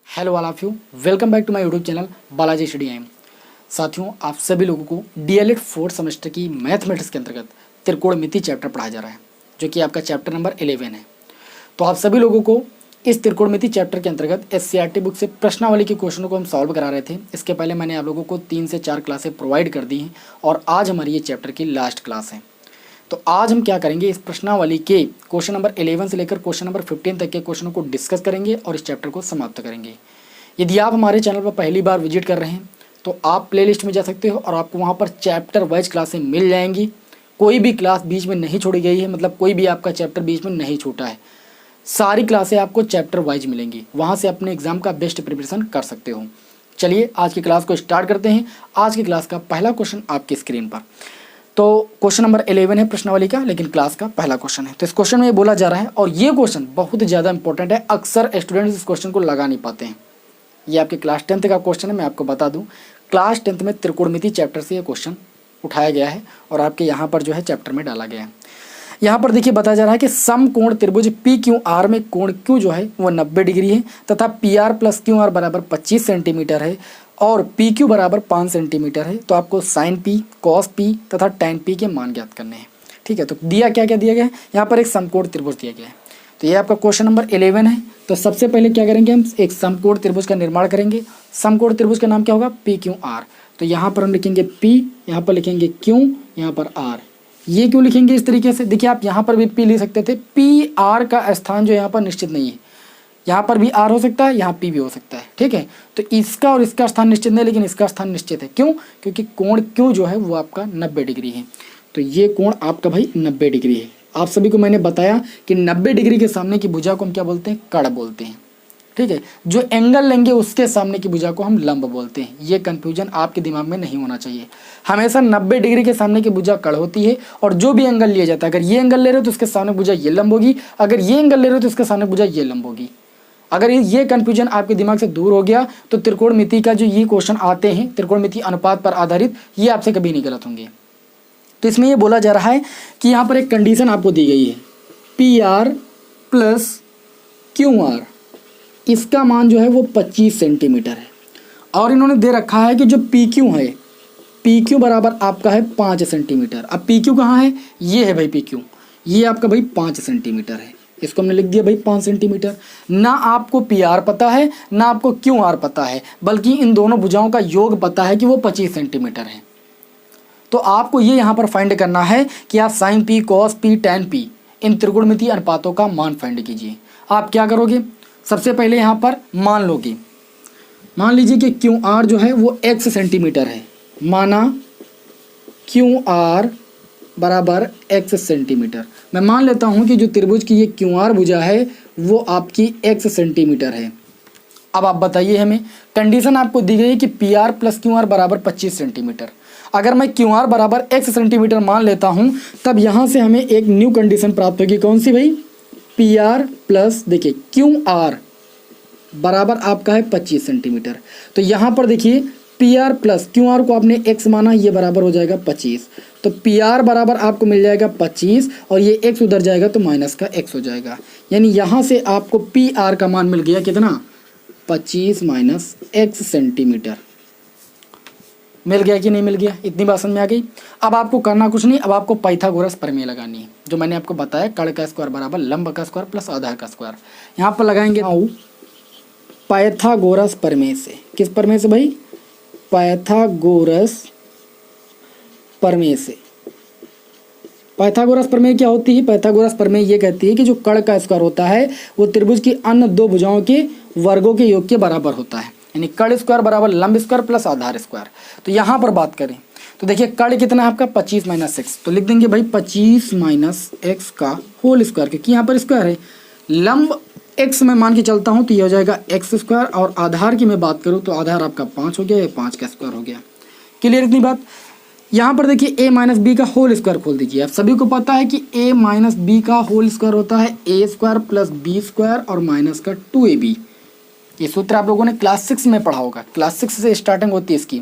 Hello all of you, welcome back to my YouTube channel Balaji study M. साथियों, आप सभी लोगों को डीएलएड फोर्थ सेमेस्टर की मैथमेटिक्स के अंतर्गत त्रिकोणमिति चैप्टर पढ़ाया जा रहा है, जो कि आपका चैप्टर नंबर 11 है। तो आप सभी लोगों को इस त्रिकोणमिति चैप्टर के अंतर्गत एससीईआरटी बुक से प्रश्नावली के क्वेश्चनों को हम सॉल्व करा रहे थे। इसके पहले मैंने आप लोगों को 3 से 4 क्लासें प्रोवाइड कर दी हैं और आज हमारी ये चैप्टर की लास्ट क्लास है। तो आज हम क्या करेंगे, इस प्रश्नावली के क्वेश्चन नंबर 11 से लेकर क्वेश्चन नंबर 15 तक के क्वेश्चनों को डिस्कस करेंगे और इस चैप्टर को समाप्त करेंगे। यदि आप हमारे चैनल पर पहली बार विजिट कर रहे हैं तो आप प्लेलिस्ट में जा सकते हो और आपको वहाँ पर चैप्टर वाइज क्लासें मिल जाएंगी। कोई भी क्लास बीच में नहीं छोड़ी गई है, मतलब कोई भी आपका चैप्टर बीच में नहीं छूटा है। सारी क्लासें आपको चैप्टर वाइज मिलेंगी, वहाँ से अपने एग्जाम का बेस्ट प्रिपरेशन कर सकते हो। चलिए आज की क्लास को स्टार्ट करते हैं। आज की क्लास का पहला क्वेश्चन आपकी स्क्रीन पर, तो क्वेश्चन नंबर 11 है प्रश्नावली का, लेकिन क्लास का पहला क्वेश्चन है। तो इस क्वेश्चन में ये बोला जा रहा है और ये क्वेश्चन बहुत ज़्यादा इंपॉर्टेंट है। अक्सर स्टूडेंट्स इस क्वेश्चन को लगा नहीं पाते हैं। ये आपके क्लास 10th का क्वेश्चन है। मैं आपको बता दूं, क्लास 10th में त्रिकोणमिति चैप्टर से ये क्वेश्चन उठाया गया है और आपके यहाँ पर जो है चैप्टर में डाला गया है। यहाँ पर देखिए बताया जा रहा है कि समकोण त्रिभुज पी क्यू आर में कोण क्यू जो है वो 90 डिग्री है तथा P R plus Q R बराबर 25 सेंटीमीटर है और पी क्यू बराबर 5 सेंटीमीटर है। तो आपको साइन पी, कॉस पी तथा टैन पी के मान ज्ञात करने हैं। ठीक है, तो दिया क्या क्या दिया गया है, यहाँ पर एक समकोण त्रिभुज दिया गया है। तो ये आपका क्वेश्चन नंबर 11 है। तो सबसे पहले क्या करेंगे, हम एक समकोण त्रिभुज का निर्माण करेंगे। समकोण त्रिभुज का नाम क्या होगा, पी क्यू आर। तो यहाँ पर हम लिखेंगे पी, यहाँ पर लिखेंगे क्यू, यहाँ पर आर। ये क्यों लिखेंगे इस तरीके से, देखिए आप यहाँ पर भी पी लिख सकते थे। पी आर का स्थान जो यहाँ पर निश्चित नहीं है, यहाँ पर भी आर हो सकता है, यहाँ पी भी हो सकता है। ठीक है, तो इसका और इसका स्थान निश्चित नहीं, लेकिन इसका स्थान निश्चित है। क्यों, क्योंकि कोण क्यू जो है वो आपका 90 डिग्री है। तो ये कोण आपका भाई 90 डिग्री है। आप सभी को मैंने बताया कि 90 डिग्री के सामने की भुजा को हम क्या बोलते हैं, कड़ बोलते हैं। ठीक है, जो एंगल लेंगे उसके सामने की भुजा को हम लंब बोलते हैं। ये कंफ्यूजन आपके दिमाग में नहीं होना चाहिए। हमेशा 90 डिग्री के सामने की भुजा कड़ होती है और जो भी एंगल लिया जाता है, अगर ये एंगल ले रहे हो तो उसके सामने भुजा ये लंब होगी, अगर ये एंगल ले रहे हो तो उसके सामने भुजा ये लंब होगी। अगर ये कंफ्यूजन आपके दिमाग से दूर हो गया तो त्रिकोणमिति का जो ये क्वेश्चन आते हैं त्रिकोणमिति अनुपात पर आधारित, ये आपसे कभी नहीं गलत होंगे। तो इसमें ये बोला जा रहा है कि यहाँ पर एक कंडीशन आपको दी गई है, P R plus Q R, इसका मान जो है वो 25 सेंटीमीटर है और इन्होंने दे रखा है कि जो पी क्यू है, पी क्यू बराबर आपका है 5 सेंटीमीटर। अब पी क्यू कहाँ है, ये है भाई पी क्यू, ये आपका भाई 5 सेंटीमीटर है। इसको हमने लिख दिया भाई 5 सेंटीमीटर। ना आपको पी आर पता है ना आपको क्यू आर पता है, बल्कि इन दोनों भुजाओं का योग पता है कि वो 25 सेंटीमीटर है। तो आपको ये यहाँ पर फाइंड करना है कि आप sine P, cos P, tan P, इन त्रिकोणमिति अनुपातों का मान फाइंड कीजिए। आप क्या करोगे, सबसे पहले यहाँ पर मान लोगे, मान लीजिए कि क्यू आर जो है वो x सेंटीमीटर है। माना क्यू आर बराबर x सेंटीमीटर। मैं मान लेता हूँ कि जो त्रिभुज की ये क्यू आर भुजा है वो आपकी x सेंटीमीटर है। अब आप बताइए, हमें कंडीशन आपको दी गई है कि P R plus Q R बराबर 25 सेंटीमीटर। अगर मैं क्यू आर बराबर x सेंटीमीटर मान लेता हूँ तब यहाँ से हमें एक न्यू कंडीशन प्राप्त होगी। कौन सी भाई, पी आर प्लस देखिए क्यू आर बराबर आपका है 25 सेंटीमीटर। तो यहाँ पर देखिए P R plus Q R को आपने x माना, ये बराबर हो जाएगा 25। तो पी आर बराबर आपको मिल जाएगा 25 और ये x उधर जाएगा तो माइनस का x हो जाएगा। यानी यहाँ से आपको पी आर का मान मिल गया कितना, 25 माइनस x सेंटीमीटर। मिल गया कि नहीं मिल गया, इतनी बात समझ में आ गई। अब आपको करना कुछ नहीं, अब आपको पाइथागोरस प्रमेय लगानी है, जो मैंने आपको बताया, कड़ का स्क्वायर बराबर लंब का स्क्वायर प्लस आधार का स्क्वायर। यहाँ पर लगाएंगे पाइथागोरस प्रमेय से। किस प्रमेय से भाई, पाइथागोरस प्रमेय से। पाइथागोरस प्रमेय क्या होती है, पाइथागोरस प्रमेय ये कहती है कि जो कड़ का स्क्वायर होता है वो त्रिभुज की अन्य दो भुजाओं के वर्गों के योग के बराबर होता है। यानी कड़ स्क्वायर बराबर लंब स्क्वायर प्लस आधार स्क्वायर। तो यहाँ पर बात करें तो देखिए कड़ कितना है आपका 25 माइनस एक्स, तो लिख देंगे भाई 25 माइनस एक्स का होल स्क्वायर, क्योंकि यहाँ पर स्क्वायर है। लंब एक्स में मान के चलता हूँ तो ये हो जाएगा एक्स स्क्वायर और आधार की मैं बात करूँ तो आधार आपका 5 हो गया, ये 5 का स्क्वायर हो गया। क्लियर इतनी बात। यहाँ पर देखिए a माइनस बी का होल स्क्वायर खोल दीजिए। आप सभी को पता है कि a माइनस बी का होल स्क्वायर होता है a square plus b square और माइनस का 2ab। ये सूत्र आप लोगों ने क्लास 6 में पढ़ा होगा, क्लास 6 से स्टार्टिंग होती है इसकी।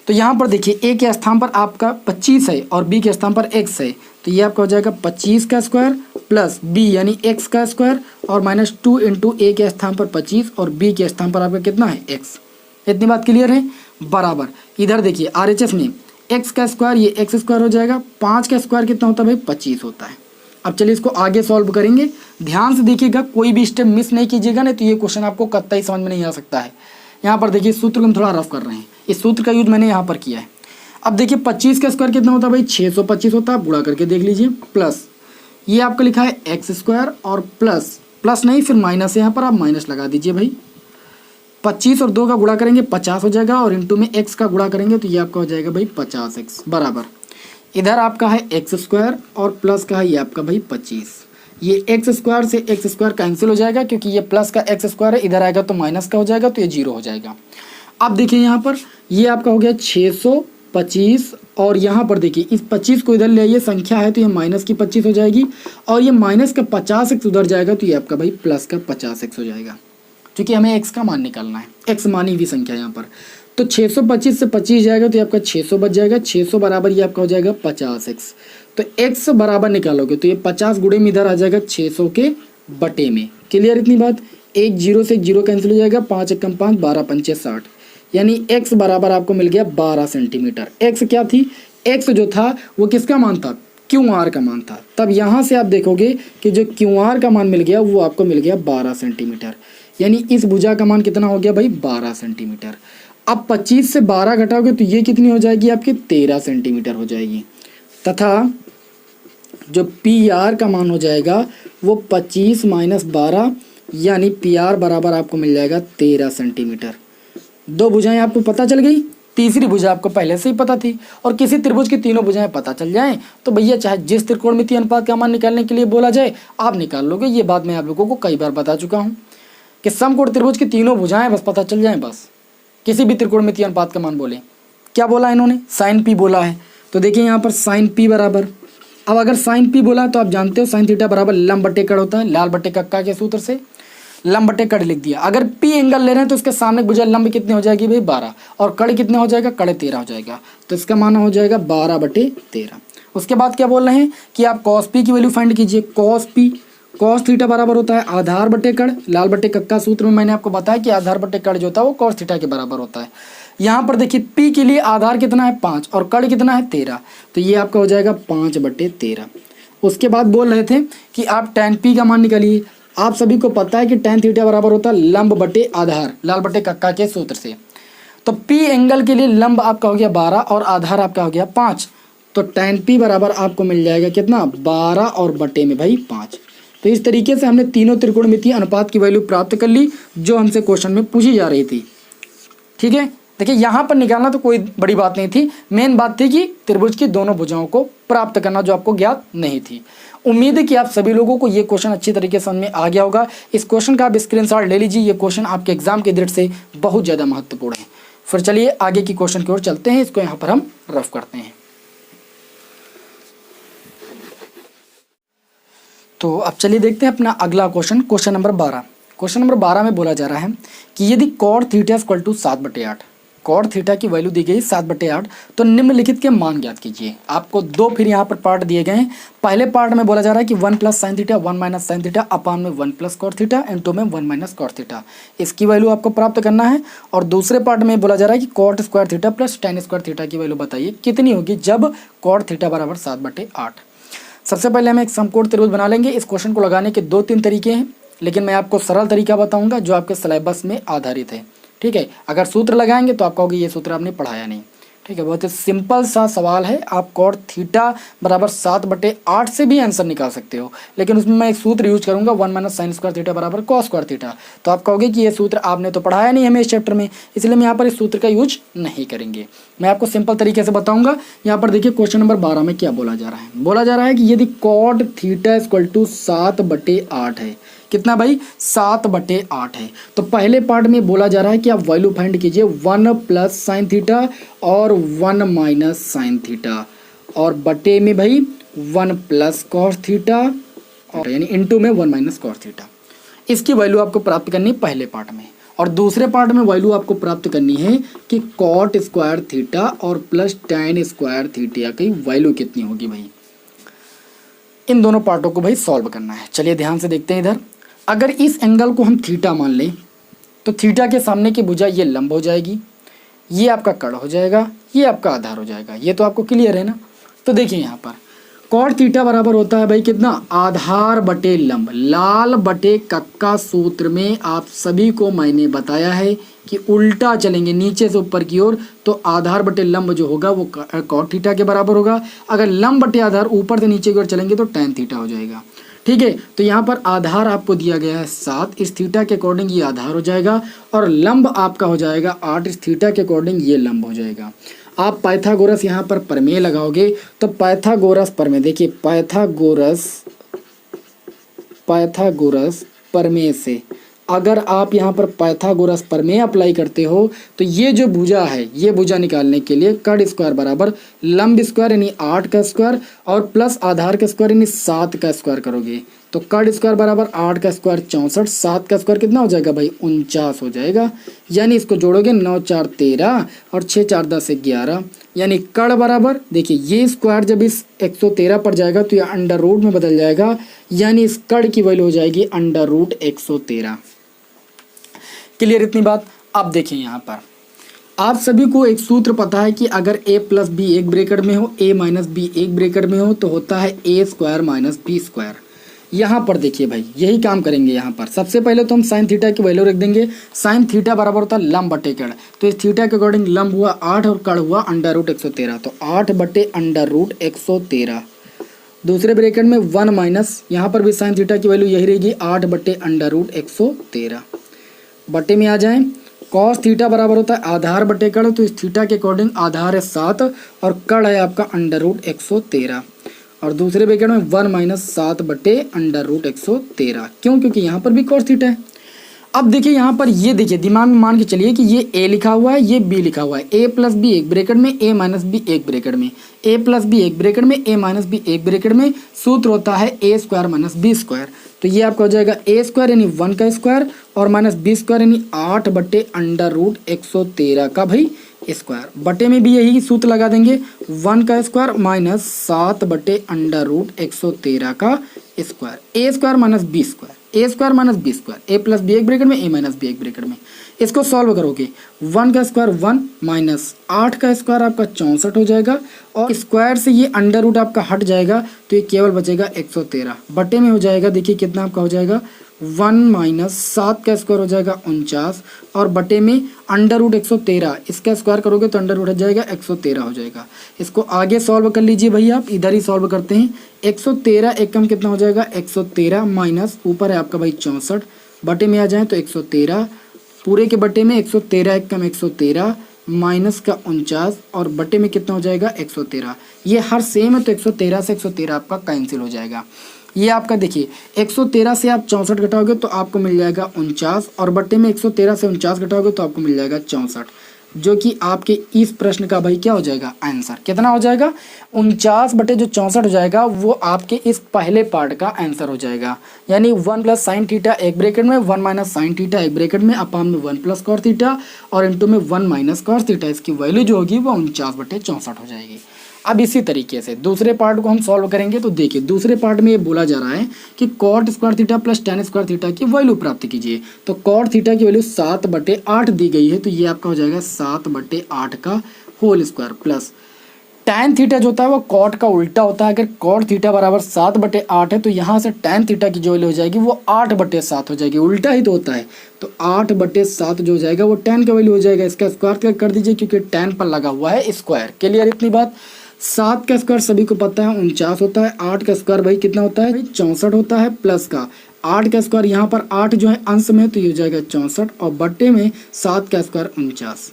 तो यहाँ पर देखिए a के स्थान पर आपका 25 है और b के स्थान पर x है, तो ये आपका हो जाएगा 25 का स्क्वायर प्लस बी यानी एक्स का स्क्वायर और माइनस 2 इंटू ए के स्थान पर 25 और बी के स्थान पर आपका कितना है एक्स। इतनी बात क्लियर है। बराबर इधर देखिए आरएचएस में एक्स का स्क्वायर ये एक्स स्क्वायर हो जाएगा, 5 का स्क्वायर कितना होता है भाई 25 होता है। अब चलिए इसको आगे सॉल्व करेंगे। ध्यान से देखिएगा, कोई भी स्टेप मिस नहीं कीजिएगा, नहीं तो ये क्वेश्चन आपको कतई समझ में नहीं आ सकता है। यहाँ पर देखिए सूत्र को हम थोड़ा रफ कर रहे हैं, इस सूत्र का यूज मैंने यहाँ पर किया है। अब देखिए 25 का स्क्वायर कितना होता है भाई 625 होता है, गुणा करके देख लीजिए। प्लस ये आपका लिखा है एक्स स्क्वायर और प्लस नहीं फिर माइनस है, यहाँ पर आप माइनस लगा दीजिए भाई। 25 और 2 का गुणा करेंगे 50 हो जाएगा और इंटू में x का गुणा करेंगे तो ये आपका हो जाएगा भाई 50x बराबर इधर आपका है एक्स स्क्वायर और प्लस का है ये आपका भाई 25। ये एक्स स्क्वायर से एक्स स्क्वायर कैंसिल हो जाएगा क्योंकि ये प्लस का एक्स स्क्वायर है, इधर आएगा तो माइनस का हो जाएगा तो ये 0 हो जाएगा। अब देखिए यहाँ पर ये आपका हो गया 625 और यहाँ पर देखिए इस 25 को इधर ले आइए, संख्या है तो ये माइनस की 25 हो जाएगी और ये माइनस का 50x उधर जाएगा तो ये आपका भाई प्लस का 50x हो जाएगा, क्योंकि हमें x का मान निकालना है, x मानी हुई संख्या यहाँ पर। तो 625 से 25 जाएगा तो ये आपका 600 बच जाएगा, 600 बराबर ये आपका हो जाएगा 50x। तो x बराबर निकालोगे तो ये 50 गुणे में इधर आ जाएगा 600 के बटे में। क्लियर इतनी बात। एक जीरो से एक जीरो कैंसिल हो जाएगा, 5 एकम 5 12 पंचे 60, यानी x बराबर आपको मिल गया 12 सेंटीमीटर। x क्या थी, x जो था वो किसका मान था, QR का मान था। तब यहाँ से आप देखोगे कि जो QR का मान मिल गया वो आपको मिल गया 12 सेंटीमीटर, यानी इस भुजा का मान कितना हो गया भाई 12 सेंटीमीटर। अब 25 से 12 घटाओगे तो ये कितनी हो जाएगी आपकी 13 सेंटीमीटर हो जाएगी, तथा जो PR का मान हो जाएगा वो 25 माइनस 12 यानी PR बराबर आपको मिल जाएगा 13 सेंटीमीटर। दो भुजाएं आपको पता चल गई, तीसरी भुजा आपको पहले से ही पता थी। और किसी त्रिभुज की तीनों भुजाएं पता चल जाएं तो भैया चाहे जिस त्रिकोणमितीय अनुपात का मान निकालने के लिए बोला जाए आप निकाल लोगे। ये बात मैं आप लोगों को कई बार बता चुका हूँ कि समकोण त्रिभुज की तीनों भुजाएं बस पता चल जाएं, बस किसी भी त्रिकोणमितीय अनुपात का मान बोले। क्या बोला इन्होंने, साइन पी बोला है, तो देखिए यहाँ पर साइन पी बराबर, अब अगर साइन पी बोला तो आप जानते हो साइन थीटा बराबर लंब बटे कड़ होता है, लाल बटे कक्का के सूत्र से लंब बटे कड़ लिख दिया। अगर पी एंगल ले रहे हैं तो उसके सामने भुजा लंब कितनी हो जाएगी भाई 12 और कड़ कितने हो जाएगा, कड़ 13 हो जाएगा, तो इसका मान हो जाएगा 12 बटे 13। उसके बाद क्या बोल रहे हैं कि आप कॉस पी की वैल्यू फाइंड कीजिए। कॉस पी कॉस थीटा बराबर होता है आधार बटे कड़, लाल बटे कक्का सूत्र में मैंने आपको बताया कि आधार बटे कड़ जो होता है वो कॉस थीटा के बराबर होता है। यहाँ पर देखिए पी के लिए आधार कितना है 5 और कड़ कितना है 13, तो ये आपका हो जाएगा 5 बटे 13। उसके बाद बोल रहे थे कि आप tan पी का मान निकालिए। आप सभी को पता है कि tan थीटा बराबर होता है लंब बटे आधार, लाल बटे कक्का के सूत्र से। तो पी एंगल के लिए लंब आपका हो गया 12 और आधार आपका हो गया 5, तो tan पी बराबर आपको मिल जाएगा कितना 12 और बटे में भाई 5। तो इस तरीके से हमने तीनों त्रिकोणमितीय अनुपात की वैल्यू प्राप्त कर ली जो हमसे क्वेश्चन में पूछी जा रही थी। ठीक है, देखिए यहाँ पर निकालना तो कोई बड़ी बात नहीं थी, मेन बात थी कि त्रिभुज की दोनों भुजाओं को प्राप्त करना जो आपको ज्ञात नहीं थी। उम्मीद है कि आप सभी लोगों को ये क्वेश्चन अच्छी तरीके से समझ में आ गया होगा। इस क्वेश्चन का आप स्क्रीनशॉट ले लीजिए, ये क्वेश्चन आपके एग्जाम के दृष्टि से बहुत ज़्यादा महत्वपूर्ण है। फिर चलिए आगे की क्वेश्चन की ओर चलते हैं, इसको यहाँ पर हम रफ करते हैं। तो अब चलिए देखते हैं अपना अगला question, question number 12। Question number 12 में बोला जा रहा है कि यदि cot theta equal to 7/8, cot theta की वैल्यू दी गई 7/8, तो निम्नलिखित के मान ज्ञात कीजिए। आपको दो फिर यहाँ पर पार्ट दिए गए हैं। पहले पार्ट में बोला जा रहा है कि 1 plus sine theta 1 minus sine theta upon में 1 प्लस कॉट थीटा एंड 2 में 1 माइनस कॉट थीटा, इसकी वैल्यू आपको प्राप्त करना है। और दूसरे पार्ट में बोला जा रहा है कि cot square theta plus tan square theta की वैल्यू बताइए कितनी होगी जब कॉट थीटा बराबर 7/8। सबसे पहले हम एक समकोण त्रिभुज बना लेंगे। इस क्वेश्चन को लगाने के 2-3 तरीके हैं, लेकिन मैं आपको सरल तरीका बताऊंगा जो आपके सिलेबस में आधारित है। ठीक है, अगर सूत्र लगाएंगे तो आप कहोगे ये सूत्र आपने पढ़ाया नहीं। ठीक है, बहुत ही सिंपल सा सवाल है। आप कॉट थीटा बराबर 7/8 से भी आंसर निकाल सकते हो, लेकिन उसमें मैं एक सूत्र यूज करूंगा 1 माइनस साइन स्क्वायर थीटा बराबर कॉस स्क्वायर थीटा। तो आप कहोगे कि ये सूत्र आपने तो पढ़ाया नहीं हमें इस चैप्टर में, इसलिए मैं यहाँ पर इस सूत्र का यूज नहीं करेंगे। मैं आपको सिंपल तरीके से बताऊंगा। यहाँ पर देखिए क्वेश्चन नंबर 12 में क्या बोला जा रहा है। बोला जा रहा है कि यदि कॉट थीटा इक्वल टू 7/8 है, कितना भाई 7/8 है, तो पहले पार्ट में बोला जा रहा है कि आप वैल्यू फाइंड कीजिए 1 प्लस साइन थीटा और 1 माइनस साइन थीटा, और बटे में भाई 1 प्लस कॉस थीटा और यानी इनटू में 1 माइनस कॉस थीटा। इसकी वैल्यू आपको प्राप्त करनी है पहले पार्ट में। और दूसरे पार्ट में वैल्यू आपको प्राप्त करनी है कि कॉट स्क्वायर थीटा और प्लस टेन स्क्वायर थीटा की वैल्यू कितनी होगी भाई। इन दोनों पार्टों को भाई सॉल्व करना है। चलिए ध्यान से देखते हैं इधर। अगर इस एंगल को हम थीटा मान लें तो थीटा के सामने की भुजा ये लंब हो जाएगी, ये आपका कड़ हो जाएगा, ये आपका आधार हो जाएगा। ये तो आपको क्लियर है ना। तो देखिए यहाँ पर कॉट थीटा बराबर होता है भाई कितना, आधार बटे लंब। लाल बटे कक्का सूत्र में आप सभी को मैंने बताया है कि उल्टा चलेंगे नीचे से ऊपर की ओर, तो आधार बटे लंब जो होगा वो कॉट थीटा के बराबर होगा। अगर लंब बटे आधार ऊपर से नीचे की ओर चलेंगे तो टैन थीटा हो जाएगा। ठीक है, तो यहाँ पर आधार आपको दिया गया है 7, इस थीटा के अकॉर्डिंग ये आधार हो जाएगा, और लंब आपका हो जाएगा 8, इस थीटा के अकॉर्डिंग ये लंब हो जाएगा। आप पाइथागोरस यहाँ पर प्रमेय लगाओगे तो पाइथागोरस प्रमेय, देखिए पाइथागोरस प्रमेय से अगर आप यहाँ पर पाइथागोरस प्रमेय अप्लाई करते हो तो ये जो भुजा है, ये भुजा निकालने के लिए कड़ स्क्वायर बराबर लंब स्क्वायर यानी 8 का स्क्वायर और प्लस आधार का स्क्वायर यानी 7 का स्क्वायर करोगे तो कड़ स्क्वायर बराबर 8 का स्क्वायर 64, 7 का स्क्वायर कितना हो जाएगा भाई 49 हो जाएगा। यानी इसको जोड़ोगे 9 4 13 और 6 4 10 11, यानी कड़ बराबर देखिए ये स्क्वायर जब इस 113 पर जाएगा तो ये अंडर रूट में बदल जाएगा, यानी इस कड़ की वैल्यू हो जाएगी अंडर रूट 113। क्लियर इतनी बात। अब देखिए यहाँ पर आप सभी को एक सूत्र पता है कि अगर a प्लस बी एक ब्रैकेट में हो, a माइनस बी एक ब्रैकेट में हो तो होता है a square minus b square. यहाँ पर देखिए भाई यही काम करेंगे। यहाँ पर सबसे पहले तो हम साइन थीटा की वैल्यू रख देंगे। साइन थीटा बराबर होता है लंब बटे कड़, तो इस थीटा के अकॉर्डिंग लंब हुआ 8 और कड़ हुआ अंडर रूट 113, तो 8 बटे अंडर रूट 113। दूसरे ब्रैकेट में 1 माइनस, यहाँ पर भी साइन थीटा की वैल्यू यही रहेगी 8 बटे अंडर रूट 113। बटे में आ जाएं, कॉस थीटा बराबर होता है आधार बटे कड़, तो इस थीटा के अकॉर्डिंग आधार है 7 और कड़ है आपका अंडर रूट 113, और दूसरे ब्रैकेट में 1 माइनस 7 बटे अंडर रूट 113। क्यों? क्योंकि यहाँ पर भी कॉस थीटा है। अब देखिए यहाँ पर ये देखिए दिमाग में मान के चलिए कि ये a लिखा हुआ है, ये b लिखा हुआ है। a प्लस बी एक ब्रैकेट में, a माइनस बी एक ब्रैकेट में, a प्लस बी एक ब्रैकेट में, a माइनस बी एक ब्रैकेट में। सूत्र होता है a square minus b square, तो ये आपका हो जाएगा a स्क्वायर यानी 1 का स्क्वायर और माइनस बी स्क्वायर यानी 8 बटे अंडर रूट 113 का भाई स्क्वायर। बटे में भी यही सूत्र लगा देंगे, 1 का स्क्वायर माइनस 7 बटे अंडर रूट 113 का square. a square minus b square, a square minus b square, a plus b एक ब्रैकेट में, a माइनस बी एक ब्रैकेट में। इसको सॉल्व करोगे 1 का स्क्वायर 1 माइनस 8 का स्क्वायर आपका 64 हो जाएगा, और स्क्वायर से ये अंडर रूट आपका हट जाएगा तो ये केवल बचेगा 113। बटे में हो जाएगा देखिए कितना आपका हो जाएगा 1 माइनस 7 का स्क्वायर हो जाएगा 49, और बटे में अंडर रूट 113, इसका स्क्वायर करोगे तो अंडर रूट हट जाएगा 113 हो जाएगा। इसको आगे सॉल्व कर लीजिए भाई, आप इधर ही सॉल्व करते हैं। 113 एक कम कितना हो जाएगा 113 माइनस ऊपर है आपका भाई 64, बटे में आ जाए तो 113, पूरे के बटे में 113 एक कम 113 माइनस का 49 और बटे में कितना हो जाएगा 113। ये हर सेम है तो 113 से 113 आपका कैंसिल हो जाएगा। ये आपका देखिए 113 से आप 64 घटाओगे तो आपको मिल जाएगा 49, और बटे में 113 से 49 घटाओगे तो आपको मिल जाएगा 64, जो कि आपके इस प्रश्न का भाई क्या हो जाएगा आंसर। कितना हो जाएगा 49 बटे जो 64 हो जाएगा वो आपके इस पहले पार्ट का आंसर हो जाएगा। यानी 1 प्लस साइन थीटा एक ब्रैकेट में, 1 माइनस साइन थीटा एक ब्रैकेट में, अपान में 1 प्लस कॉस थीटा और इंटू में 1 माइनस कॉस थीटा। इसकी वैल्यू जो होगी वो 49 बटे 64 हो जाएगी। अब इसी तरीके से दूसरे पार्ट को हम सॉल्व करेंगे। तो देखिए दूसरे पार्ट में ये बोला जा रहा है कि cot square theta plus tan square theta की वैल्यू प्राप्त कीजिए। तो कॉट थीटा की वैल्यू 7 बटे 8 दी गई है, तो ये आपका हो जाएगा 7 बटे 8 का whole square, plus tan theta जो होता है वो कॉट का उल्टा होता है। अगर कॉट थीटा बराबर 7 बटे 8 है तो यहाँ से टैन थीटा की जो वैल्यू हो जाएगी वो 8 बटे 7 हो जाएगी, उल्टा ही तो होता है। तो 8 बटे 7 जो हो जाएगा वो टैन का वैल्यू हो जाएगा। इसका स्क्वायर कर दीजिए क्योंकि टैन पर लगा हुआ है स्क्वायर। क्लियर इतनी बात। 7 का स्क्वायर सभी को पता है 49 होता है, 8 का स्क्वायर भाई कितना होता है 64 होता है, प्लस का 8 का स्क्वायर यहाँ पर 8 जो है अंश में तो ये हो जाएगा 64 और बट्टे में 7 का स्क्वायर 49।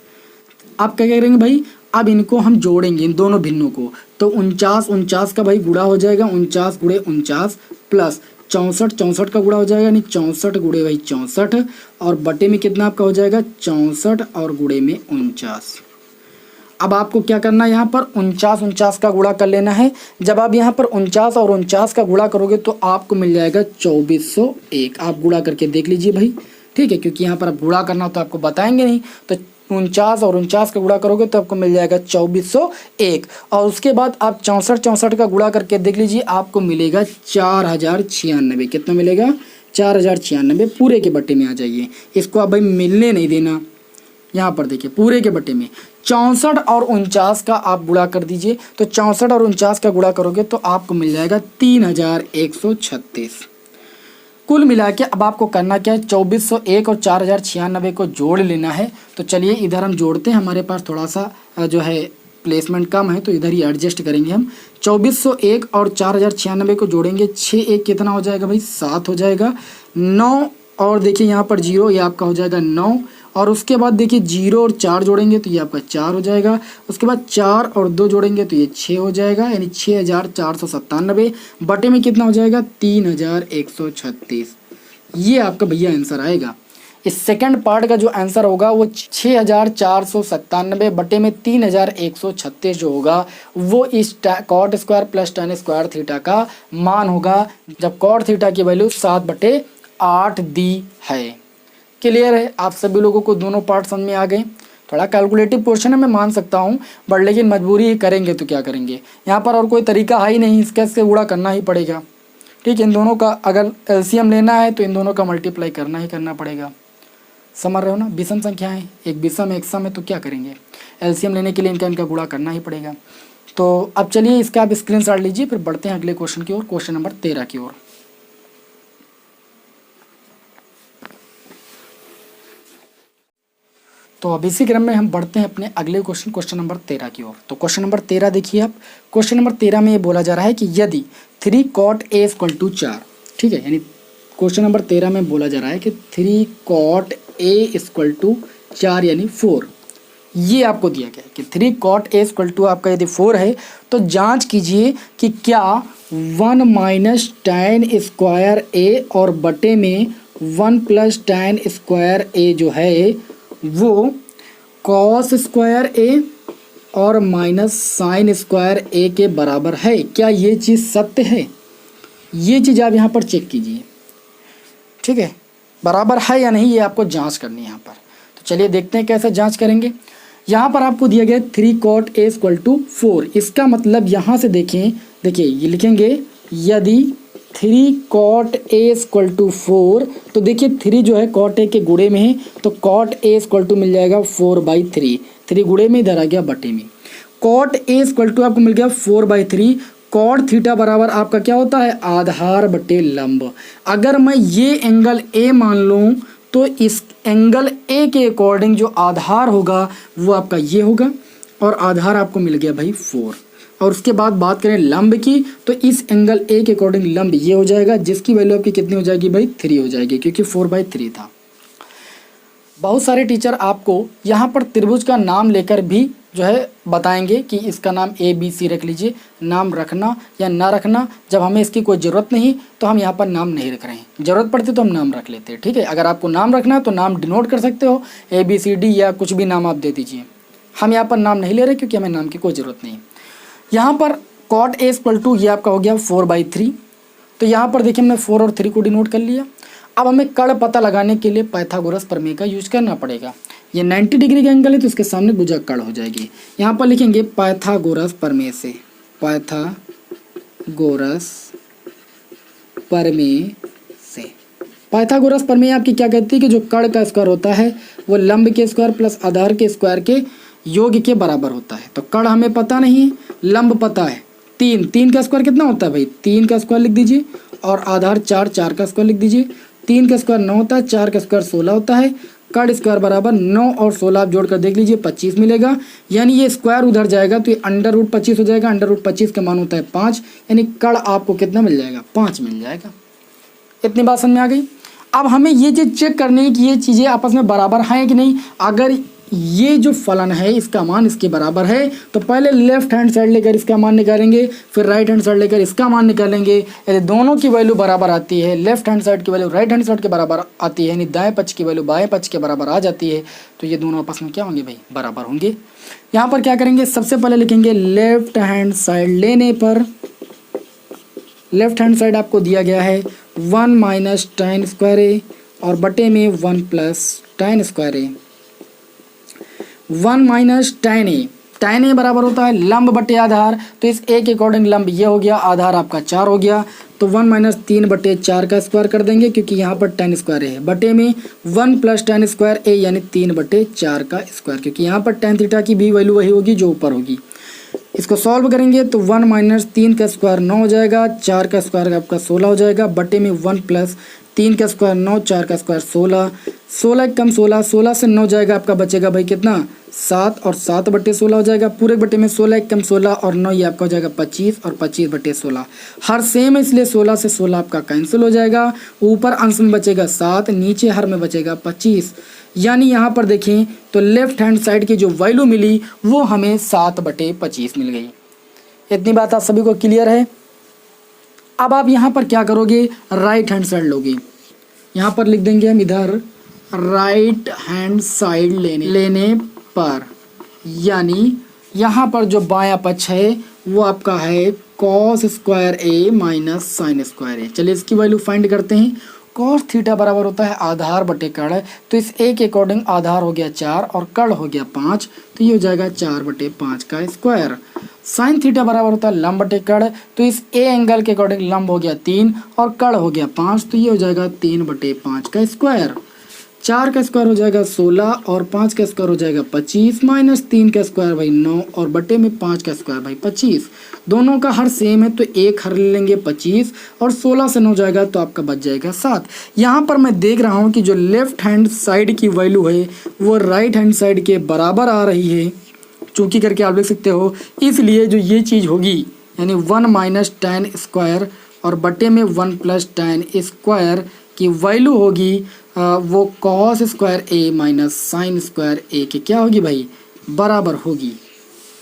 आप क्या करेंगे भाई, अब इनको हम जोड़ेंगे इन दोनों भिन्नों को, तो 49 का भाई गुणा हो जाएगा 49 गुणे 49 प्लस 64 का गुणा हो जाएगा यानी 64 गुणे भाई 64 और बटे में कितना आपका हो जाएगा 64 और गुणे में 49। अब आपको क्या करना है यहाँ पर 49 का गुणा कर लेना है। जब आप यहाँ पर 49 और 49 का गुणा करोगे तो आपको मिल जाएगा 2401। आप गुणा करके देख लीजिए भाई, ठीक है, क्योंकि यहाँ पर आप गुणा करना हो तो आपको बताएंगे नहीं। तो 49 और 49 का गुणा करोगे तो आपको मिल जाएगा 2401। और उसके बाद आप 64 का गुणा करके देख लीजिए, आपको मिलेगा 4096। कितना मिलेगा? 4096। पूरे के बट्टे में आ जाइए, इसको आप भाई मिलने नहीं देना। यहाँ पर देखिए पूरे के बट्टे में 64 और 49 का आप गुणा कर दीजिए, तो 64 और 49 का गुणा करोगे तो आपको मिल जाएगा 3136। कुल मिला के अब आपको करना क्या है, 2401 और 4096 को जोड़ लेना है। तो चलिए इधर हम जोड़ते हैं, हमारे पास थोड़ा सा जो है प्लेसमेंट कम है तो इधर ही एडजस्ट करेंगे हम। 2401 और 4096 को जोड़ेंगे, 6 1 कितना हो जाएगा भाई? 7 हो जाएगा। 9 और देखिए यहाँ पर 0, ये आपका हो जाएगा 9। और उसके बाद देखिए 0 और 4 जोड़ेंगे तो ये आपका 4 हो जाएगा। उसके बाद 4 और 2 जोड़ेंगे तो ये 6 हो जाएगा, यानी 6497। बटे में कितना हो जाएगा? 3136। ये आपका भैया आंसर आएगा। इस सेकंड पार्ट का जो आंसर होगा वो 6497 बटे में 3136 जो होगा वो इस cot square plus tan square theta का मान होगा, जब कॉट थीटा की वैल्यू 7/8 दी है। क्लियर है? आप सभी लोगों को दोनों पार्ट समझ में आ गए। थोड़ा कैलकुलेटिव क्वेश्चन है, मैं मान सकता हूँ, बट लेकिन मजबूरी ही करेंगे तो क्या करेंगे, यहाँ पर और कोई तरीका है ही नहीं, इसके गुणा करना ही पड़ेगा। ठीक, इन दोनों का अगर एलसीएम लेना है तो इन दोनों का मल्टीप्लाई करना ही करना पड़ेगा। समझ रहे हो ना? विषम संख्या है, एक विषम एक सम है, तो क्या करेंगे, एलसीएम लेने के लिए इनका गुणा करना ही पड़ेगा। तो अब चलिए इसका आप स्क्रीनशॉट लीजिए, फिर बढ़ते हैं अगले क्वेश्चन की ओर, क्वेश्चन नंबर 13 की ओर। तो अब इसी क्रम में हम बढ़ते हैं अपने अगले क्वेश्चन नंबर 13 की ओर। तो क्वेश्चन नंबर 13 देखिए आप, क्वेश्चन नंबर 13 में ये बोला जा रहा है कि यदि 3 cot A = 4, ठीक है, यानी क्वेश्चन नंबर 13 में बोला जा रहा है कि 3 cot A = 4 यानी 4। ये आपको दिया गया है कि 3 cot A = आपका यदि 4 है तो जांच कीजिए कि क्या 1 - tan स्क्वायर A और बटे में 1 + tan स्क्वायर A जो है वो cos स्क्वायर A और माइनस साइन स्क्वायर A के बराबर है। क्या ये चीज़ सत्य है? ये चीज़ आप यहाँ पर चेक कीजिए, ठीक है, बराबर है या नहीं, ये आपको जांच करनी है यहाँ पर। तो चलिए देखते हैं कैसे जांच करेंगे। यहाँ पर आपको दिया गया 3 cot A = 4। इसका मतलब यहाँ से देखिए ये लिखेंगे यदि 3 cot A = 4, तो देखिए 3 जो है cot A के गुणे में है, तो cot A = मिल जाएगा 4/3। 3 गुणे में इधर आ गया बटे में। cot A = आपको मिल गया 4/3। cot थीटा बराबर आपका क्या होता है? आधार बटे लंब। अगर मैं ये एंगल A मान लूँ तो इस एंगल A के अकॉर्डिंग जो आधार होगा वो आपका ये होगा, और आधार आपको मिल गया भाई 4। और उसके बाद बात करें लंब की, तो इस एंगल A के अकॉर्डिंग लंब ये हो जाएगा, जिसकी वैल्यू आपकी कितनी हो जाएगी भाई? 3 हो जाएगी, क्योंकि 4/3 था। बहुत सारे टीचर आपको यहाँ पर त्रिभुज का नाम लेकर भी जो है बताएंगे कि इसका नाम ABC रख लीजिए। नाम रखना या ना रखना, जब हमें इसकी कोई ज़रूरत नहीं तो हम यहाँ पर नाम नहीं रख रहे हैं, ज़रूरत पड़ती तो हम नाम रख लेते हैं। ठीक है, अगर आपको नाम रखना है तो नाम डिनोट कर सकते हो, ABCD या कुछ भी नाम आप दे दीजिए। हम यहाँ पर नाम नहीं ले रहे क्योंकि हमें नाम की कोई ज़रूरत नहीं। यहाँ पर cot A = ये आपका हो गया 4/3। तो यहाँ पर देखिए हमने 4 और 3 को डिनोट कर लिया। अब हमें कर्ण पता लगाने के लिए पाइथागोरस प्रमेय का यूज करना पड़ेगा। ये 90 डिग्री का एंगल है तो इसके सामने भुजा कर्ण हो जाएगी। यहाँ पर लिखेंगे पाइथागोरस प्रमेय से, पाइथागोरस प्रमेय से। पाइथागोरस प्रमेय आपकी क्या कहती है कि जो कर्ण का स्क्वायर होता है वो लंब के स्क्वायर प्लस आधार के स्क्वायर के योग के बराबर होता है। तो कर्ण हमें पता नहीं है, लंब पता है 3 का स्क्वायर कितना होता है भाई? 3 का स्क्वायर लिख दीजिए, और आधार 4 का स्क्वायर लिख दीजिए। 3 का स्क्वायर 9 होता है, 4 का स्क्वायर 16 होता है। कर्ण स्क्वायर बराबर 9 और 16 आप जोड़कर देख लीजिए 25 मिलेगा, यानी ये स्क्वायर उधर जाएगा तो ये √25 हो जाएगा। √25 का मान होता है 5, यानी कर्ण आपको कितना मिल जाएगा? 5 मिल जाएगा। इतनी बात समझ में आ गई। अब हमें ये चीज़ चेक करनी है कि ये चीज़ें आपस में बराबर हैं कि नहीं। अगर ये जो फलन है इसका मान इसके बराबर है तो पहले लेफ्ट हैंड साइड लेकर इसका मान निकालेंगे, फिर राइट हैंड साइड लेकर इसका मान निकालेंगे। यदि दोनों की वैल्यू बराबर आती है, लेफ्ट हैंड साइड की वैल्यू राइट हैंड साइड के बराबर आती है, यानी दाएं पक्ष की वैल्यू बाएं पक्ष के बराबर आ जाती है, तो ये दोनों आपस में क्या होंगे भाई? बराबर होंगे। यहाँ पर क्या करेंगे, सबसे पहले लिखेंगे लेफ्ट हैंड साइड लेने पर, लेफ्ट हैंड साइड आपको दिया गया है 1 - tan स्क्वायर A और बटे में 1 + tan square A। 1 minus tan a, tan a बराबर होता है लंब बटे आधार, तो इस a के अकॉर्डिंग लंब ये हो गया, आधार आपका 4 हो गया, तो 1 माइनस 3 बटे 4 का स्क्वायर कर देंगे क्योंकि यहाँ पर tan स्क्वायर है, बटे में 1 प्लस tan स्क्वायर a यानी 3 बटे 4 का स्क्वायर, क्योंकि यहाँ पर tan थीटा की भी वैल्यू वही होगी जो ऊपर होगी। इसको सॉल्व करेंगे तो 1 माइनस 3 का स्क्वायर 9 हो जाएगा, 4 का स्क्वायर आपका 16 हो जाएगा, बटे में 1 प्लस 3 का स्क्वायर 9, 4 का स्क्वायर 16, 16 कम 16, 16 से 9 जाएगा आपका बचेगा भाई कितना 7 और 7 बटे 16 हो जाएगा, पूरे बटे में 16 कम 16 और 9 ये आपका हो जाएगा 25 और 25 बटे 16, हर सेम है इसलिए 16 से 16 आपका कैंसिल हो जाएगा, ऊपर अंश में बचेगा 7, नीचे हर में बचेगा 25, यानी यहाँ पर देखें तो लेफ्ट हैंड साइड की जो वैल्यू मिली वो हमें 7 बटे 25 मिल गई। इतनी बात आप सभी को क्लियर है। अब आप यहाँ पर क्या करोगे, राइट हैंड साइड लोगे, यहाँ पर लिख देंगे हम इधर राइट हैंड साइड लेने पर, यानी यहाँ पर जो बायां पक्ष है वो आपका है कॉस स्क्वायर ए माइनस साइन स्क्वायर ए। चलिए इसकी वैल्यू फाइंड करते हैं। कॉस थीटा बराबर होता है आधार बटे कर्ण, तो इस ए के अकॉर्डिंग आधार हो गया 4 और कर्ण हो गया 5, तो ये हो जाएगा 4 बटे 5 का स्क्वायर। साइन थीटा बराबर होता है लंब बटे कर्ण, तो इस ए एंगल के अकॉर्डिंग लंब हो गया 3 और कर्ण हो गया 5, तो ये हो जाएगा 3 बटे 5 का स्क्वायर। 4 का स्क्वायर हो जाएगा 16 और 5 का स्क्वायर हो जाएगा 25, माइनस 3 का स्क्वायर भाई 9 और बटे में 5 का स्क्वायर भाई 25, दोनों का हर सेम है तो एक हर ले लेंगे 25 और 16 से 9 जाएगा तो आपका बच जाएगा 7। यहाँ पर मैं देख रहा हूँ कि जो लेफ्ट हैंड साइड की वैल्यू है वो राइट हैंड साइड के बराबर आ रही है, चूँकि करके आप लिख सकते हो, इसलिए जो ये चीज़ होगी यानी 1 माइनस tan स्क्वायर और बटे में 1 प्लस tan स्क्वायर की वैल्यू होगी वो कॉस स्क्वायर ए माइनस साइन स्क्वायर ए के क्या होगी भाई, बराबर होगी।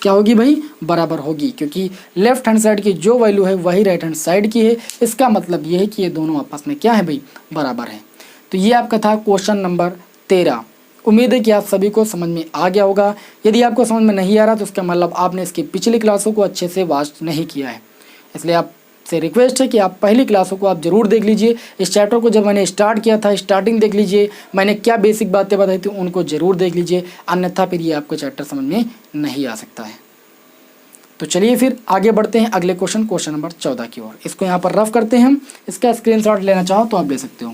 क्या होगी भाई, बराबर होगी, क्योंकि लेफ्ट हैंड साइड की जो वैल्यू है वही राइट हैंड साइड की है। इसका मतलब ये है कि ये दोनों आपस में क्या है भाई, बराबर है। तो ये आपका था क्वेश्चन नंबर 13। उम्मीद है कि आप सभी को समझ में आ गया होगा। यदि आपको समझ में नहीं आ रहा तो उसका मतलब आपने इसकी पिछली क्लासों को अच्छे से वॉच नहीं किया है, इसलिए आप से रिक्वेस्ट है कि आप पहली क्लासों को आप ज़रूर देख लीजिए। इस चैप्टर को जब मैंने स्टार्ट किया था स्टार्टिंग देख लीजिए, मैंने क्या बेसिक बातें बताई थी उनको ज़रूर देख लीजिए, अन्यथा फिर ये आपको चैप्टर समझ में नहीं आ सकता है। तो चलिए फिर आगे बढ़ते हैं अगले क्वेश्चन नंबर 14 की ओर। इसको यहाँ पर रफ करते हैं हम, इसका स्क्रीनशॉट लेना चाहो तो आप ले सकते हो।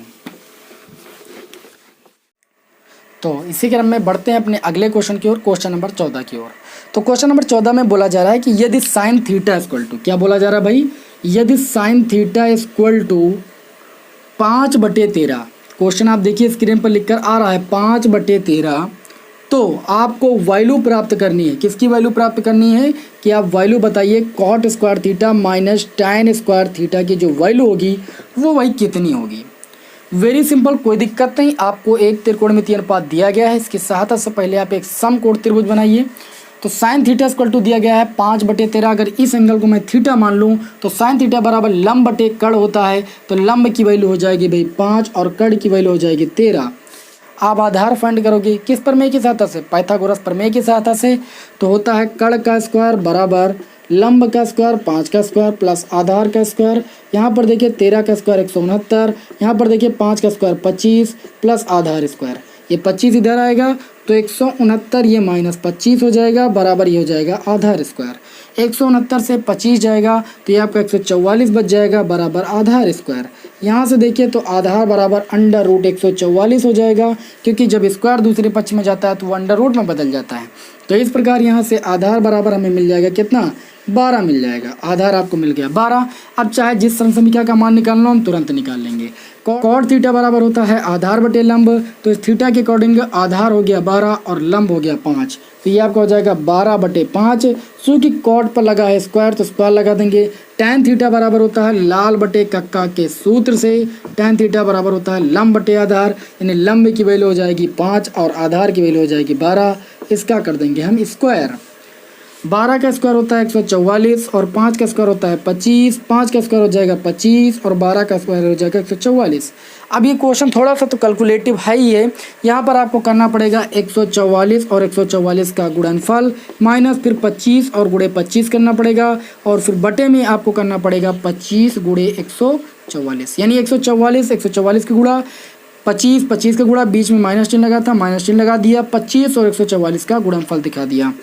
तो इसी क्रम में बढ़ते हैं अपने अगले क्वेश्चन की ओर, क्वेश्चन नंबर 14 की ओर। तो क्वेश्चन नंबर 14 में बोला जा रहा है कि यदि साइन थीटा इक्वल टू, क्या बोला जा रहा है भाई, यदि sine theta equal to 5/13, question आप देखिए स्क्रीन पर लिखकर आ रहा है 5/13, तो आपको वैल्यू प्राप्त करनी है। किसकी वैल्यू प्राप्त करनी है कि आप वैल्यू बताइए cot square theta minus tan square theta की जो वैल्यू होगी वो भाई कितनी होगी। वेरी सिंपल, कोई दिक्कत नहीं। आपको एक त्रिकोणमितीय अनुपात दिया गया है, इसकी सहायता से पहले आप एक समकोण त्रिभुज बनाइए। तो साइन थीटा इक्वल टू दिया गया है 5/13, अगर इस एंगल को मैं थीटा मान लूँ तो साइन थीटा बराबर लंब बटे कर्ण होता है, तो लंब की वैल्यू हो जाएगी भाई 5 और कर्ण की वैल्यू हो जाएगी 13। आप आधार फाइंड करोगे किस प्रमेय की सहायता से, पाइथागोरस प्रमेय की सहायता से। तो होता है कर्ण का स्क्वायर बराबर लंब का स्क्वायर 5 का स्क्वायर प्लस आधार का स्क्वायर। यहाँ पर देखिए 13 का स्क्वायर 169, यहाँ पर देखिए 5 का स्क्वायर 25 प्लस आधार स्क्वायर, ये 25 इधर आएगा तो 169 ये माइनस 25 हो जाएगा, बराबर ये हो जाएगा आधार स्क्वायर। 169 से 25 जाएगा तो ये आपका 144 बच जाएगा, बराबर आधार स्क्वायर। यहाँ से देखिए तो आधार बराबर अंडर रूट 144 हो जाएगा, क्योंकि जब स्क्वायर दूसरे पक्ष में जाता है तो वो अंडर रूट में बदल जाता है। तो इस प्रकार यहाँ से आधार बराबर हमें मिल जाएगा कितना, 12 मिल जाएगा। आधार आपको मिल गया 12। अब चाहे जिस संख्या का मान निकालना हम तुरंत निकाल लेंगे। कॉट थीटा बराबर होता है आधार बटे लंब, तो इस थीटा के अकॉर्डिंग आधार हो गया 12 और लंब हो गया 5, तो ये आपका हो जाएगा 12/5। चूँकि कॉट पर लगा है स्क्वायर तो स्क्वायर लगा देंगे। टैन थीटा बराबर होता है लाल बटे कक्का के सूत्र से, टैन थीटा बराबर होता है लंब बटे आधार, यानी लंब की वैल्यू हो जाएगी 5 और आधार की वैल्यू हो जाएगी 12। इसका कर देंगे हम स्क्वायर। 12 का स्क्वायर होता है 144 और 5 का स्क्वायर होता है 25, 5 का स्क्वायर हो जाएगा 25 और 12 का स्क्वायर हो जाएगा 144। अब ये क्वेश्चन थोड़ा सा तो कैलकुलेटिव है ही है। यहाँ पर आपको करना पड़ेगा 144 और 144 का गुणनफल माइनस फिर 25 और गुणे 25 करना पड़ेगा, और फिर बटे में आपको करना पड़ेगा 25 गुणे 144, यानी 144 144 की गुणा 25 25 का गुणा, बीच में माइनस चिन्ह लगा था, माइनस चिन्ह लगा दिया, 25 और 144 का गुणनफल दिखा दिया।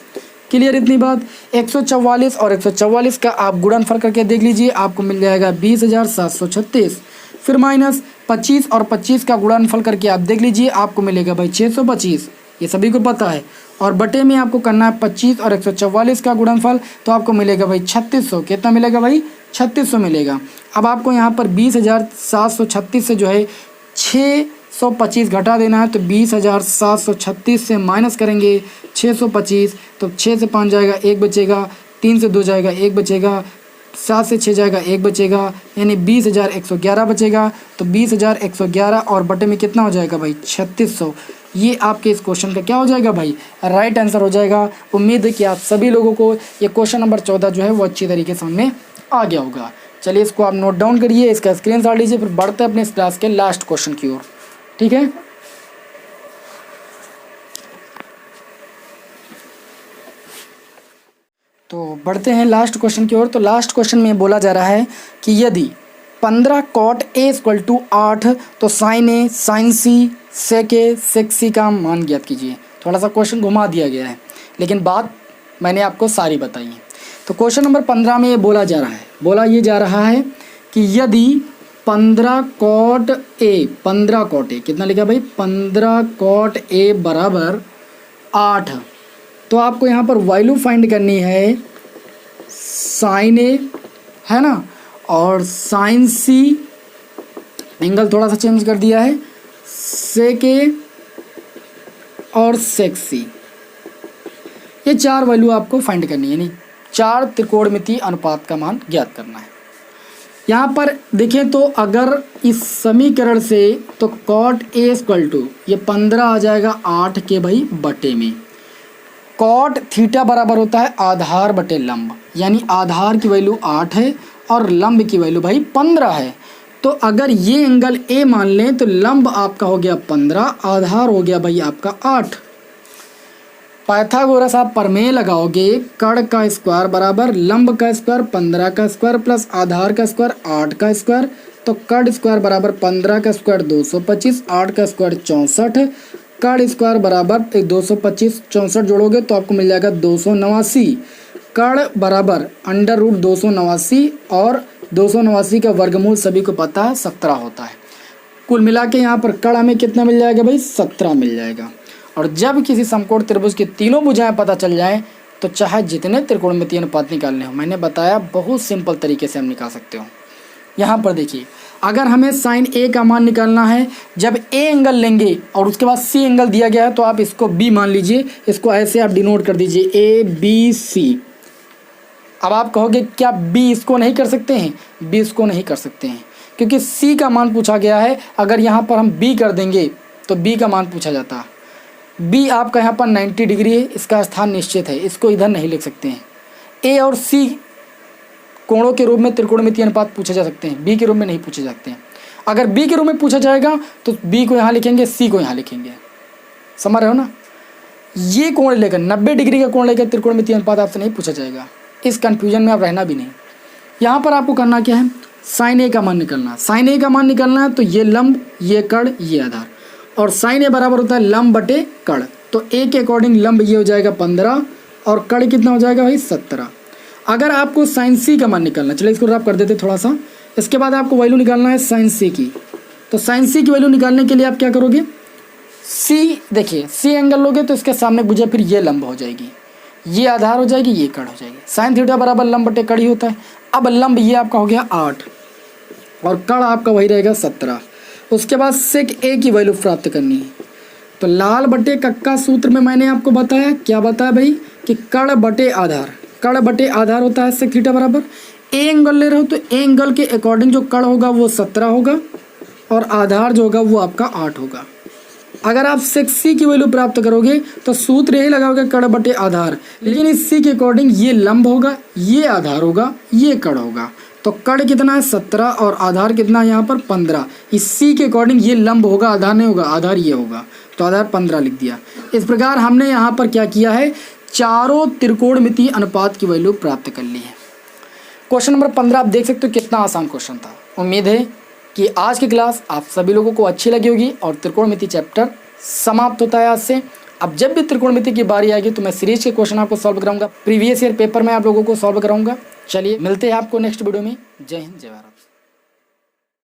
क्लियर इतनी बात। 144 और 144 का आप गुणनफल करके देख लीजिए, आपको मिल जाएगा 20,736। फिर माइनस 25 और 25 का गुणनफल करके आप देख लीजिए, आपको मिलेगा भाई 625, ये सभी को पता है। और बटे में आपको करना है 25 और 144 का गुणनफल, तो आपको मिलेगा भाई 3600। कितना मिलेगा भाई? 3600 मिलेगा। अब आपको यहाँ पर 20,736 से जो है 625 घटा देना है, तो 20,736 से माइनस करेंगे 625, तो 6 से 5 जाएगा 1 बचेगा, 3 से 2 जाएगा 1 बचेगा, 7 से 6 जाएगा 1 बचेगा, यानी 20,111 बचेगा। तो 20,111 और बटे में कितना हो जाएगा भाई? 3600। ये आपके इस क्वेश्चन का क्या हो जाएगा भाई? राइट आंसर हो जाएगा। उम्मीद है कि आप सभी लोगों को ये क्वेश्चन नंबर 14 जो है वो अच्छी तरीके से समझ में आ गया होगा। चलिए इसको आप नोट डाउन करिए, इसका स्क्रीनशॉट लीजिए, फिर बढ़ते हैं अपने इस क्लास के लास्ट क्वेश्चन की ओर। ठीक है, तो बढ़ते हैं लास्ट क्वेश्चन की ओर। तो लास्ट क्वेश्चन में बोला जा रहा है कि यदि 15 cot A = 8 तो sin A sin C sec A sec C का मान ज्ञात कीजिए। थोड़ा सा क्वेश्चन घुमा दिया गया है, लेकिन बात मैंने आपको सारी बताई है। तो क्वेश्चन नंबर 15 में ये बोला ये जा रहा है कि यदि 15 cot A कितना लिखा भाई? 15 cot A बराबर 8, तो आपको यहाँ पर वैल्यू फाइंड करनी है साइन ए, है ना, और साइन सी, एंगल थोड़ा सा चेंज कर दिया है, सेक ए और सेक सी। ये 4 वैल्यू आपको फाइंड करनी है, यानी 4 त्रिकोणमितीय अनुपात का मान ज्ञात करना है। यहाँ पर देखें तो अगर इस समीकरण से तो cot A = ये 15 आ जाएगा 8 के भाई बटे में। cot थीटा बराबर होता है आधार बटे लंब, यानी आधार की वैल्यू 8 है और लंब की वैल्यू भाई 15 है। तो अगर ये एंगल A मान लें तो लंब आपका हो गया 15, आधार हो गया भाई आपका 8। पाइथागोरस आप प्रमेय लगाओगे, कड़ का स्क्वायर बराबर लंब का स्क्वायर 15 का स्क्वायर प्लस आधार का स्क्वायर 8 का स्क्वायर, तो कड़ स्क्वायर बराबर 15 का स्क्वायर 225, 8 का स्क्वायर 64, कड़ स्क्वायर बराबर 225 64 जोड़ोगे तो आपको मिल जाएगा 289। कड़ बराबर √ 289 और 289 का वर्गमूल सभी को पता है 17 होता है। कुल मिला के यहाँ पर कड़ हमें कितना मिल जाएगा भाई? 17 मिल जाएगा। और जब किसी समकोण त्रिभुज की तीनों भुजाएं पता चल जाएं तो चाहे जितने त्रिकोणमितीय अनुपात निकालने हो, मैंने बताया बहुत सिंपल तरीके से हम निकाल सकते हो। यहाँ पर देखिए, अगर हमें साइन ए का मान निकालना है, जब ए एंगल लेंगे और उसके बाद सी एंगल दिया गया है तो आप इसको बी मान लीजिए, इसको ऐसे आप डिनोट कर दीजिए ABC। अब आप कहोगे क्या बी इसको नहीं कर सकते हैं? बी इसको नहीं कर सकते हैं क्योंकि सी का मान पूछा गया है। अगर यहाँ पर हम बी कर देंगे तो बी का मान पूछा जाता है। बी आपका यहाँ पर 90 डिग्री है, इसका स्थान निश्चित है, इसको इधर नहीं लिख सकते हैं। ए और सी कोणों के रूप में त्रिकोणमितीय अनुपात पूछे जा सकते हैं, बी के रूप में नहीं पूछे जाते हैं। अगर बी के रूप में पूछा जाएगा तो बी को यहाँ लिखेंगे, सी को यहाँ लिखेंगे। समझ रहे हो ना? ये कोण लेकर 90 डिग्री का कोण लेकर त्रिकोणमितीय अनुपात आपसे नहीं पूछा जाएगा। इस कन्फ्यूजन में आप रहना भी नहीं। यहाँ पर आपको करना क्या है? साइन ए का मान निकालना। साइन ए का मान निकालना है तो ये लंब, ये कड़, ये आधार, और साइन ए बराबर होता है लंब बटे कड़। तो ए के अकॉर्डिंग लंब ये हो जाएगा 15 और कड़ कितना हो जाएगा भाई? 17। अगर आपको साइन सी का मान निकालना, चलिए इसको रब कर देते थोड़ा सा। इसके बाद आपको वैल्यू निकालना है साइन सी की। तो साइन सी की वैल्यू निकालने के लिए आप क्या करोगे? सी, देखिए सी एंगल लोगे तो इसके सामने भुजा फिर ये लंब हो जाएगी, ये आधार हो जाएगी, ये कड़ हो जाएगी। साइन थीटा बराबर लंब बटे कड़ ही होता है। अब लंब ये आपका हो गया 8 और कड़ आपका वही रहेगा 17। उसके बाद सेक ए की वैल्यू प्राप्त करनी है। तो लाल बटे कक्का सूत्र में मैंने आपको बताया, क्या बताया भाई? कि कड़ बटे आधार, कड़ बटे आधार होता है सेक थीटा बराबर। ए एंगल ले रहे हो तो ए एंगल के अकॉर्डिंग जो कड़ होगा वो 17 होगा और आधार जो होगा वो आपका 8 होगा। अगर आप सेक सी की वैल्यू प्राप्त करोगे तो सूत्र यही लगाओगे कड़ बटे आधार, लेकिन इस सी के अकॉर्डिंग ये लंब होगा, ये आधार होगा, ये कड़ होगा। तो कड़ कितना है? 17 और आधार कितना है यहाँ पर? 15। इस सी के अकॉर्डिंग ये लंब होगा, आधार नहीं होगा, आधार ये होगा, तो आधार 15 लिख दिया। इस प्रकार हमने यहाँ पर क्या किया है? चारों त्रिकोणमितीय अनुपात की वैल्यू प्राप्त कर ली है। क्वेश्चन नंबर 15 आप देख सकते हो कितना आसान क्वेश्चन था। उम्मीद है कि आज की क्लास आप सभी लोगों को अच्छी लगी होगी और त्रिकोणमिति चैप्टर समाप्त होता है आज से। अब जब भी त्रिकोणमिति की बारी आएगी तो मैं सीरीज के क्वेश्चन आपको सॉल्व कराऊंगा, प्रीवियस ईयर पेपर में आप लोगों को सॉल्व कराऊंगा। चलिए मिलते हैं आपको नेक्स्ट वीडियो में। जय हिंद, जय भारत।